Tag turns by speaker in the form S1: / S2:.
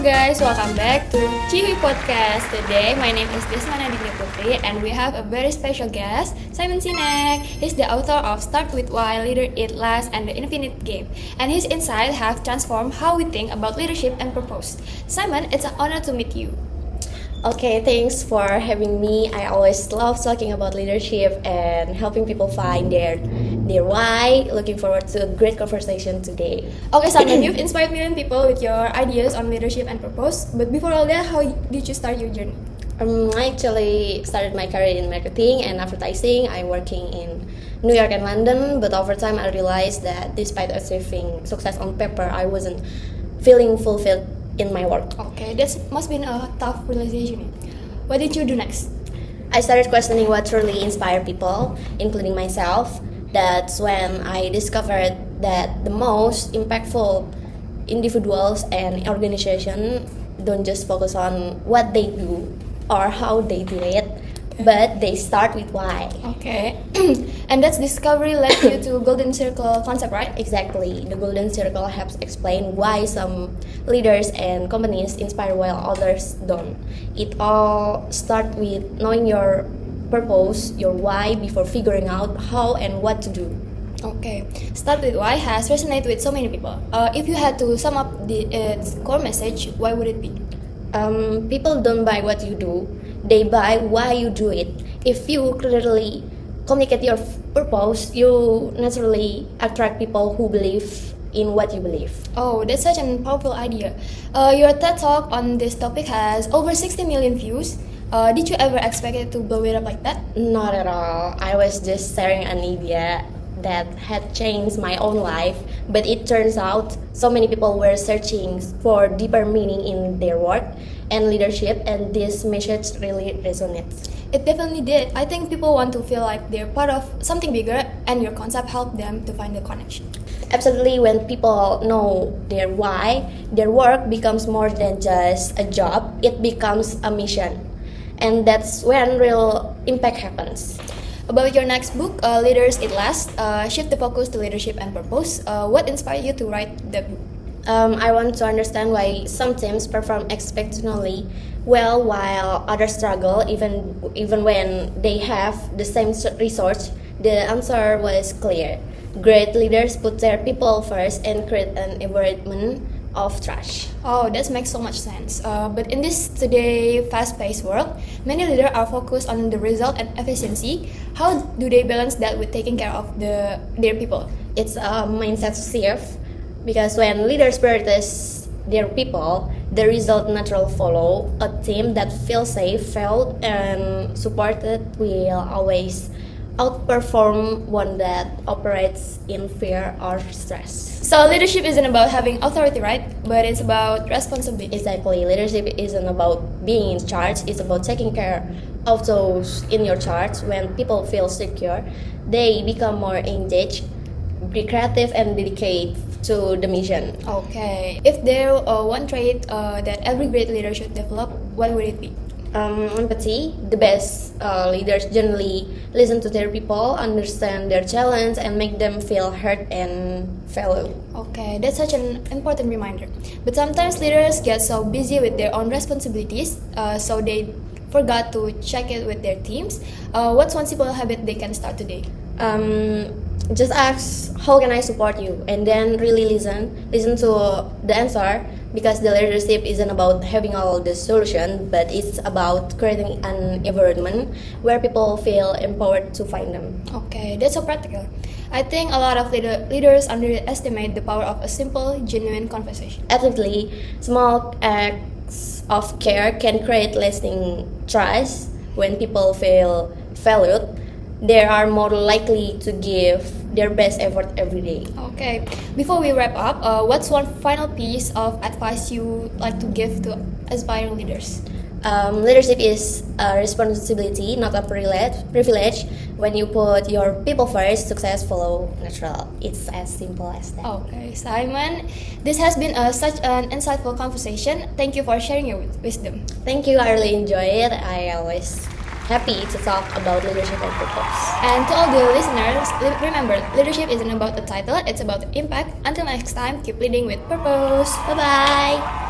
S1: guys, welcome back to Ciwi Podcast. Today, my name is Desmana Dinda Putri and we have a very special guest, Simon Sinek. He's the author of Start With Why, Leader It Last, and The Infinite Game. And his insights have transformed how we think about leadership and purpose. Simon, it's an honor to meet you.
S2: Okay, thanks for having me. I always love talking about leadership and helping people find their why. Looking forward to a great conversation today.
S1: Okay, Simon, you've inspired million people with your ideas on leadership and purpose. But before all that, how did you start your journey?
S2: I actually started my career in marketing and advertising. I'm working in New York and London, but over time I realized that despite achieving success on paper, I wasn't feeling fulfilled in my work.
S1: Okay, that must be a tough realization. What did you do next?
S2: I started questioning what truly inspired people, including myself. That's when I discovered that the most impactful individuals and organizations don't just focus on what they do or how they do it, but they start with why.
S1: Okay, and that discovery led you to Golden Circle concept, right?
S2: Exactly. The Golden Circle helps explain why some leaders and companies inspire while others don't. It all starts with knowing your purpose, your why, before figuring out how and what to do.
S1: Okay, Start With Why has resonated with so many people. If you had to sum up its core message, why would it be?
S2: People don't buy what you do, they buy why you do it. If you clearly communicate your purpose, you naturally attract people who believe in what you believe.
S1: Oh, that's such a powerful idea. Your TED Talk on this topic has over 60 million views. Did you ever expect it to blow it up like that?
S2: Not at all. I was just sharing an idea that had changed my own life, but it turns out so many people were searching for deeper meaning in their work and leadership, and this message really resonates.
S1: It definitely did. I think people want to feel like they're part of something bigger, and your concept helped them to find the connection.
S2: Absolutely, when people know their why, their work becomes more than just a job, it becomes a mission. And that's when real impact happens.
S1: About your next book, Leaders It Last, shift the focus to leadership and purpose. What inspired you to write the book?
S2: I want to understand why some teams perform exceptionally well while others struggle, even when they have the same resource. The answer was clear. Great leaders put their people first and create an environment of trust.
S1: Oh, that makes so much sense. But in this today fast-paced world, many leaders are focused on the result and efficiency. How do they balance that with taking care of their people?
S2: It's a mindset shift because when leaders prioritize their people, the result naturally follow. A team that feels safe, felt, and supported will always outperform one that operates in fear or stress.
S1: So leadership isn't about having authority, right? But it's about responsibility.
S2: Exactly. Leadership isn't about being in charge, it's about taking care of those in your charge. When people feel secure, they become more engaged, be creative, and dedicated to the mission.
S1: Okay. If there one trait that every great leader should develop, what would it be?
S2: Empathy. The best leaders generally listen to their people, understand their challenge, and make them feel heard and valued.
S1: Okay, that's such an important reminder. But sometimes leaders get so busy with their own responsibilities, so they forgot to check it with their teams. What's one simple habit they can start today?
S2: Just ask, how can I support you? And then really listen to the answer, because the leadership isn't about having all the solution, but it's about creating an environment where people feel empowered to find them.
S1: Okay, that's so practical. I think a lot of leaders underestimate the power of a simple, genuine conversation.
S2: Absolutely, small acts of care can create lasting trust. When people feel valued, they are more likely to give their best effort every day.
S1: Okay, before we wrap up, what's one final piece of advice you like to give to aspiring leaders?
S2: Leadership is a responsibility, not a privilege. When you put your people first, success follows natural. It's as simple as that.
S1: Okay, Simon, this has been such an insightful conversation. Thank you for sharing your wisdom.
S2: Thank you. I really enjoy it. I always happy to talk about leadership and purpose.
S1: And to all the listeners, remember, leadership isn't about a title, it's about the impact. Until next time, keep leading with purpose.
S2: Bye-bye.